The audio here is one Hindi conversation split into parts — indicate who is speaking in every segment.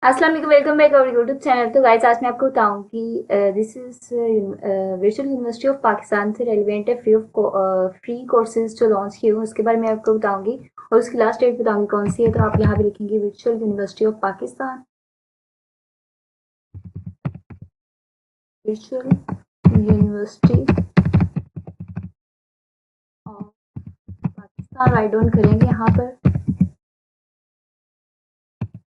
Speaker 1: अस्सलाम वालेकुम, welcome back our YouTube channel. तो गाइस आज मैं आपको बताऊंगी this is virtual university of Pakistan से रेलिवेंट है फ्री कोर्सेज जो लॉन्च किए हुए उसके बारे में आपको बताऊंगी और उसकी लास्ट डेट बताऊंगी कौन सी है। तो आप यहाँ पे लिखेंगे virtual university of Pakistan, virtual university of Pakistan write down करेंगे यहाँ पर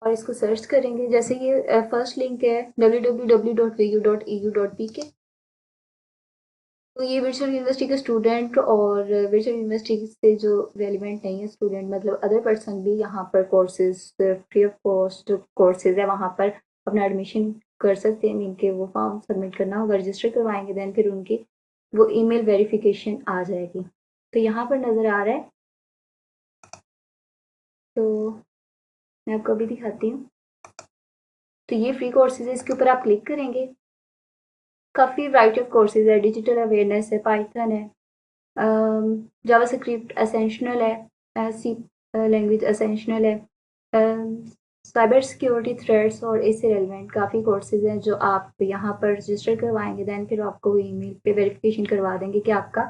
Speaker 1: और इसको सर्च करेंगे। जैसे ये फर्स्ट लिंक है www.vu.edu.pk। तो ये वर्चुअल यूनिवर्सिटी के स्टूडेंट और वर्चुअल यूनिवर्सिटी से जो रेलिवेंट नहीं है स्टूडेंट, मतलब अदर पर्सन भी यहाँ पर कोर्सेज फ्री ऑफ कॉस्ट जो कोर्सेज है वहाँ पर अपना एडमिशन कर सकते हैं। इनके वो फॉर्म सबमिट करना होगा, रजिस्टर करवाएंगे, देन फिर उनकी वो ईमेल वेरिफिकेशन आ जाएगी। तो यहाँ पर नज़र आ रहा है, तो मैं आपको अभी दिखाती हूँ। तो ये फ्री कोर्सेज है, इसके ऊपर आप क्लिक करेंगे। काफ़ी वैरायटी ऑफ कोर्सेज है, डिजिटल अवेयरनेस है, पाइथन है, जावास्क्रिप्ट एसेंशियल है, सी लैंग्वेज एसेंशियल है, साइबर सिक्योरिटी थ्रेड्स और इससे रेलिवेंट काफ़ी कोर्सेज हैं जो आप यहाँ पर रजिस्टर करवाएंगे। देन फिर आपको ईमेल पे वेरिफिकेशन करवा देंगे कि आपका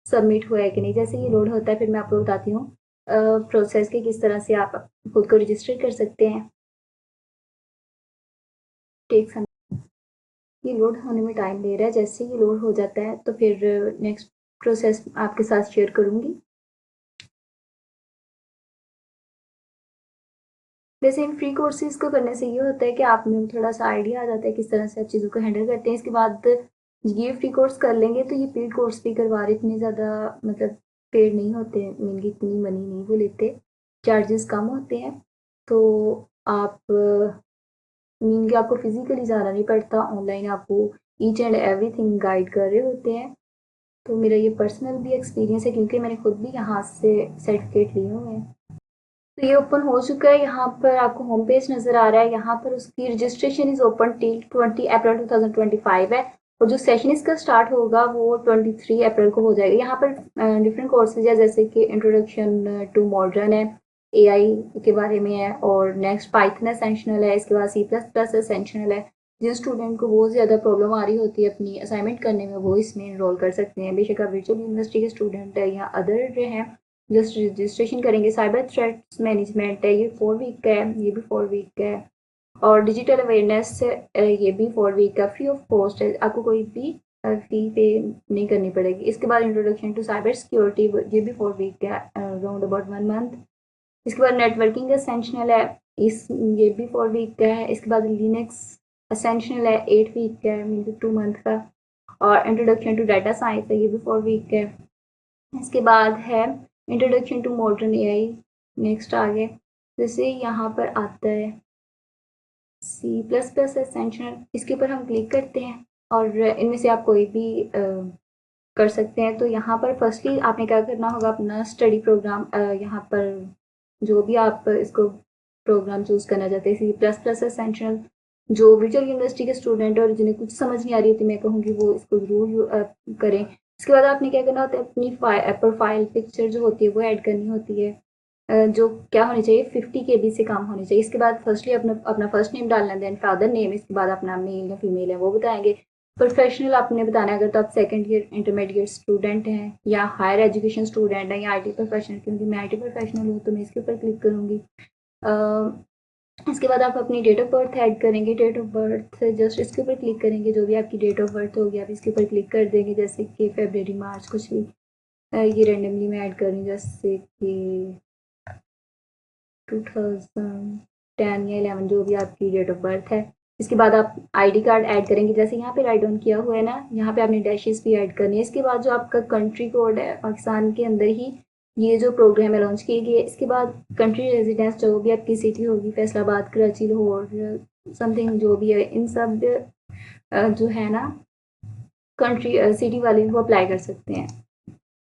Speaker 1: सबमिट हुआ है कि नहीं। जैसे ये लोड होता है फिर मैं आपको बताती हूँ प्रोसेस के किस तरह से आप खुद को रजिस्टर कर सकते हैं। टेक समय, ये लोड होने में टाइम ले रहा है। जैसे ये लोड हो जाता है तो फिर नेक्स्ट प्रोसेस आपके साथ शेयर करूँगी। वैसे इन फ्री कोर्सेज को करने से ये होता है कि आप में थोड़ा सा आइडिया आ जाता है किस तरह से आप चीज़ों को हैंडल करते हैं। इसके बाद ये फ्री कोर्स कर लेंगे तो ये पेड कोर्स भी करवा रहे, इतने ज़्यादा मतलब पेड नहीं होते, मीन की इतनी मनी नहीं वो लेते, चार्जेस कम होते हैं। तो आप मीन कि आपको फिजिकली जाना नहीं पड़ता, ऑनलाइन आपको ईच एंड एवरीथिंग गाइड कर रहे होते हैं। तो मेरा ये पर्सनल भी एक्सपीरियंस है क्योंकि मैंने खुद भी यहाँ से सर्टिफिकेट लिए हुए हैं। तो ये ओपन हो चुका है, यहाँ पर आपको होम पेज नज़र आ रहा है। यहाँ पर उसकी रजिस्ट्रेशन इज़ ओपन टिल 20 अप्रैल 2025 है और जो सेशन इसका स्टार्ट होगा वो 23 अप्रैल को हो जाएगा। यहाँ पर डिफरेंट कोर्सेज है, जैसे कि इंट्रोडक्शन टू मॉडर्न है, एआई के बारे में है, और नेक्स्ट पाइथन एसेंशियल है, इसके बाद सी प्लस प्लस एसेंशियल है। जिन स्टूडेंट को बहुत ज़्यादा प्रॉब्लम आ रही होती है अपनी असाइनमेंट करने में वो इसमें इनरोल कर सकते हैं। बेशक आप वर्चुअल यूनिवर्सिटी के स्टूडेंट है या अदर हैं जस्ट रजिस्ट्रेशन करेंगे। साइबर थ्रेट्स मैनेजमेंट है, ये 4 वीक का है, ये भी 4 वीक का है। और डिजिटल अवेयरनेस ये भी 4 वीक का फ्री ऑफ कॉस्ट है, आपको कोई भी फी पे नहीं करनी पड़ेगी। इसके बाद इंट्रोडक्शन टू साइबर सिक्योरिटी, ये भी 4 वीक का है, अराउंड अबाउट 1 मंथ। इसके बाद नेटवर्किंग एसेंशियल है, इस ये भी 4 वीक का है। इसके बाद लिनक्स एसेंशियल है, 8 वीक का है, मीन 2 मंथ का। और इंट्रोडक्शन टू डाटा साइंस है, ये भी 4 वीक का है। इसके बाद है introduction to modern AI, next आ गए। जैसे यहाँ पर आता है सी प्लस प्लस एसेंशियल, इसके ऊपर हम क्लिक करते हैं और इनमें से आप कोई भी कर सकते हैं। तो यहाँ पर फर्स्टली आपने क्या करना होगा, अपना स्टडी प्रोग्राम यहाँ पर जो भी आप इसको प्रोग्राम चूज़ करना चाहते हैं, सी प्लस प्लस एसेंशियल, जो वर्चुअल यूनिवर्सिटी के स्टूडेंट और जिन्हें कुछ समझ नहीं आ रही होती, मैं कहूँगी वो इसको ज़रूर करें। इसके बाद आपने क्या करना होता है, अपनी प्रोफाइल पिक्चर जो होती है वो ऐड करनी होती है, जो क्या होनी चाहिए 50 KB से कम होनी चाहिए। इसके बाद फर्स्टली अपना अपना फर्स्ट नेम डालना है, देन फादर नेम, इसके बाद अपना मेल या फीमेल है वो बताएंगे। प्रोफेशनल आपने बताना है, अगर तो आप सेकंड ईयर इंटरमीडिएट स्टूडेंट हैं या हायर एजुकेशन स्टूडेंट हैं या आईटी प्रोफेशनल, क्योंकि मैं आईटी प्रोफेशनल हूँ तो मैं इसके ऊपर क्लिक करूँगी। इसके बाद आप अपनी डेट ऑफ बर्थ ऐड करेंगे, डेट ऑफ बर्थ जस्ट इसके ऊपर क्लिक करेंगे, जो भी आपकी डेट ऑफ बर्थ होगी आप इसके ऊपर क्लिक कर देंगे, जैसे कि फरवरी मार्च कुछ भी, ये रेंडमली मैं ऐड कर रही हूँ, जैसे कि 2010 या 11 जो भी आपकी डेट ऑफ बर्थ है। इसके बाद आप आईडी कार्ड ऐड करेंगे, जैसे यहाँ पे राइट डाउन किया हुआ है ना, यहाँ पे आपने डैशेस भी ऐड करनी है। इसके बाद जो आपका कंट्री कोड है, पाकिस्तान के अंदर ही ये जो प्रोग्राम है लॉन्च किए गए। इसके बाद कंट्री रेजिडेंस जो भी आपकी सिटी होगी, फैसलाबाद, कराची, लाहौर, समथिंग जो भी है, इन सब जो है ना कंट्री सिटी वाले वो अप्लाई कर सकते हैं।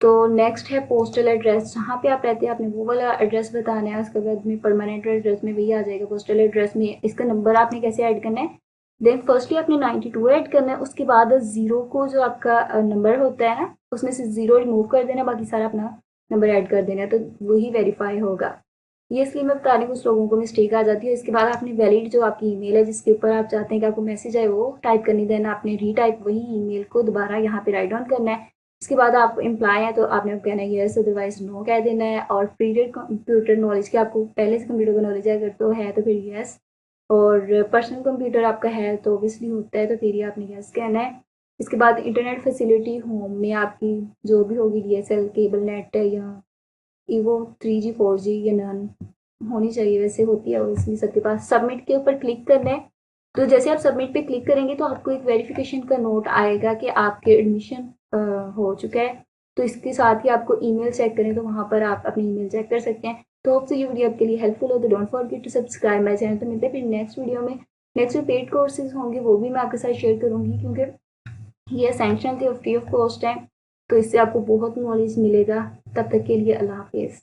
Speaker 1: तो नेक्स्ट है पोस्टल एड्रेस, जहाँ पे आप रहते हैं आपने वो वाला एड्रेस बताना है। उसके बाद में परमानेंट एड्रेस में वही आ जाएगा, पोस्टल एड्रेस में इसका नंबर आपने कैसे ऐड करना है। देन फर्स्टली आपने 92 ऐड करना है, उसके बाद ज़ीरो को जो आपका नंबर होता है ना उसमें से ज़ीरो रिमूव कर देना, बाकी सारा अपना नंबर ऐड कर देना है, तो वही वेरीफाई होगा। ये इसलिए मैं बता रही हूँ, कुछ लोगों को मिस्टेक आ जाती है। इसके बाद आपने वैलिड जो आपकी ईमेल है जिसके ऊपर आप चाहते हैं कि आपको मैसेज आए वो टाइप करनी, देना आपने रीटाइप वही ईमेल को दोबारा यहाँ पे राइट डाउन करना है। इसके बाद आप एम्प्लॉय हैं तो आपने कहना है यस, अदरवाइज नो कह देना है। और पीरियड कंप्यूटर नॉलेज की आपको पहले से कंप्यूटर का नॉलेज है, अगर तो है तो फिर यस। और पर्सनल कंप्यूटर आपका है तो ऑब्वियसली होता है तो फिर ये आपने यस कहना है। इसके बाद इंटरनेट फैसिलिटी होम में आपकी जो भी होगी, डीएसएल केबल नेट है या ईवो 3G 4G या नन होनी चाहिए, वैसे होती है इसलिए सबके पास। सबमिट के ऊपर क्लिक करना है। तो जैसे आप सबमिट पे क्लिक करेंगे तो आपको एक वेरिफिकेशन का नोट आएगा कि आपके एडमिशन हो चुका है। तो इसके साथ ही आपको ईमेल चेक करें तो वहाँ पर आप अपनी ईमेल चेक कर सकते हैं। तो होप सो ये वीडियो आपके लिए हेल्पफुल हो, तो don't forget to subscribe my channel. तो मिलते हैं फिर नेक्स्ट वीडियो में। नेक्स्ट जो पेड कोर्सेज होंगे वो भी मैं आपके साथ शेयर करूँगी, क्योंकि ये सैंक्शन थे, फ्री ऑफ कॉस्ट है। तो इससे आपको बहुत नॉलेज मिलेगा। तब तक के लिए अल्लाह हाफिज़।